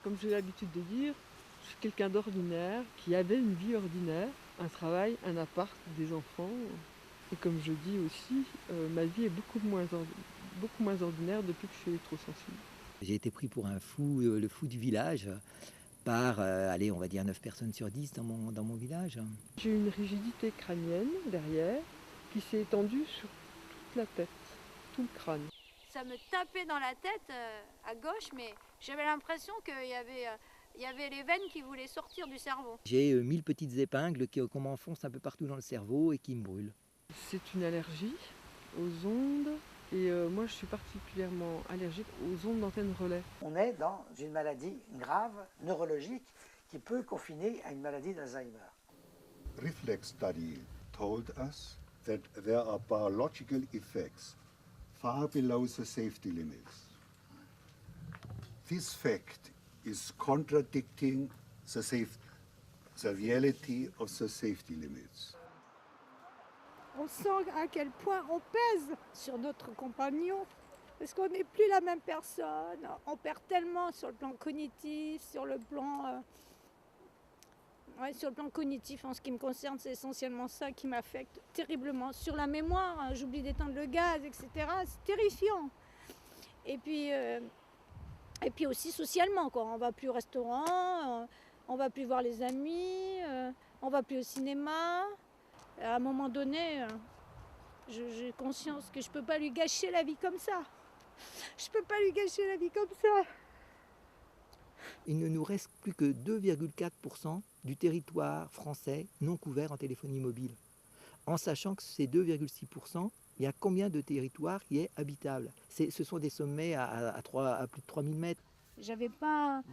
Comme j'ai l'habitude de dire, je suis quelqu'un d'ordinaire, qui avait une vie ordinaire, un travail, un appart, des enfants. Et comme je dis aussi, ma vie est beaucoup moins ordinaire depuis que je suis électrosensible. J'ai été pris pour un fou, le fou du village, par, allez, on va dire 9 personnes sur 10 dans mon village. J'ai une rigidité crânienne derrière qui s'est étendue sur toute la tête, tout le crâne. Ça me tapait dans la tête à gauche, mais j'avais l'impression qu'il y avait les veines qui voulaient sortir du cerveau. J'ai 1000 petites épingles qu'on m'enfonce un peu partout dans le cerveau et qui me brûlent. C'est une allergie aux ondes et moi je suis particulièrement allergique aux ondes d'antenne relais. On est dans une maladie grave, neurologique, qui peut confiner à une maladie d'Alzheimer. Reflex study told us that there are biological effects far below the safety limits. This fact is contradicting the reality of the safety limits. On sent à quel point on pèse sur notre compagnon, parce qu'on n'est plus la même personne. On perd tellement sur le plan cognitif, sur le plan cognitif, en ce qui me concerne, c'est essentiellement ça qui m'affecte terriblement. Sur la mémoire, hein, j'oublie d'éteindre le gaz, etc. C'est terrifiant. Et puis aussi socialement, quoi. On ne va plus au restaurant, on ne va plus voir les amis, on ne va plus au cinéma. À un moment donné, j'ai conscience que je ne peux pas lui gâcher la vie comme ça. Je ne peux pas lui gâcher la vie comme ça. Il ne nous reste plus que 2,4% du territoire français non couvert en téléphonie mobile. En sachant que ces 2,6%, il y a combien de territoires qui est habitable? Ce sont des sommets à plus de 3000 mètres. Je n'avais pas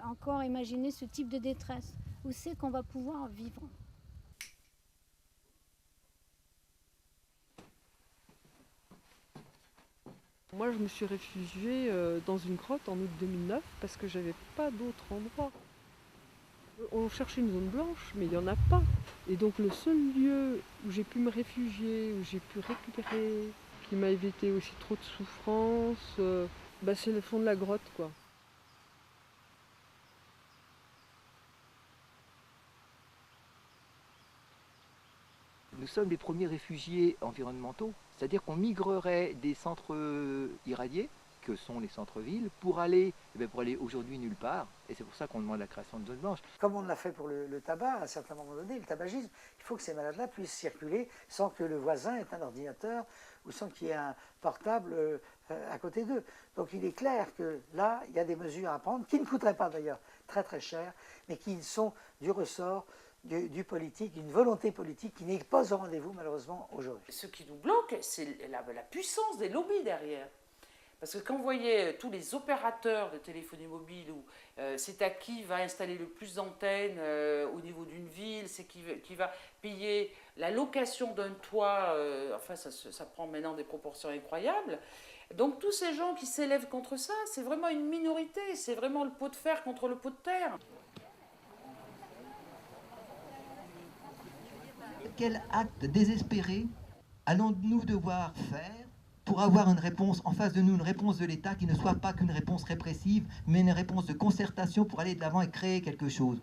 encore imaginé ce type de détresse. Où c'est qu'on va pouvoir vivre? Moi je me suis réfugiée dans une grotte en août 2009 parce que j'avais pas d'autre endroit. On cherchait une zone blanche, mais il n'y en a pas. Et donc le seul lieu où j'ai pu me réfugier, où j'ai pu récupérer, qui m'a évité aussi trop de souffrance, c'est le fond de la grotte, quoi. Nous sommes les premiers réfugiés environnementaux, c'est-à-dire qu'on migrerait des centres irradiés, que sont les centres-villes, pour aller aujourd'hui nulle part. Et c'est pour ça qu'on demande la création de zones blanches. Comme on l'a fait pour le tabac, à un certain moment donné, le tabagisme, il faut que ces malades-là puissent circuler sans que le voisin ait un ordinateur ou sans qu'il y ait un portable à côté d'eux. Donc il est clair que là, il y a des mesures à prendre, qui ne coûteraient pas d'ailleurs très très cher, mais qui sont du ressort du politique, d'une volonté politique qui n'est pas au rendez-vous malheureusement aujourd'hui. Ce qui nous bloque, c'est la puissance des lobbies derrière. Parce que quand vous voyez tous les opérateurs de téléphonie mobile, où c'est à qui va installer le plus d'antennes au niveau d'une ville, c'est qui va payer la location d'un toit, ça prend maintenant des proportions incroyables. Donc tous ces gens qui s'élèvent contre ça, c'est vraiment une minorité, c'est vraiment le pot de fer contre le pot de terre. Quel acte désespéré allons-nous devoir faire pour avoir une réponse en face de nous, une réponse de l'État qui ne soit pas qu'une réponse répressive, mais une réponse de concertation pour aller de l'avant et créer quelque chose?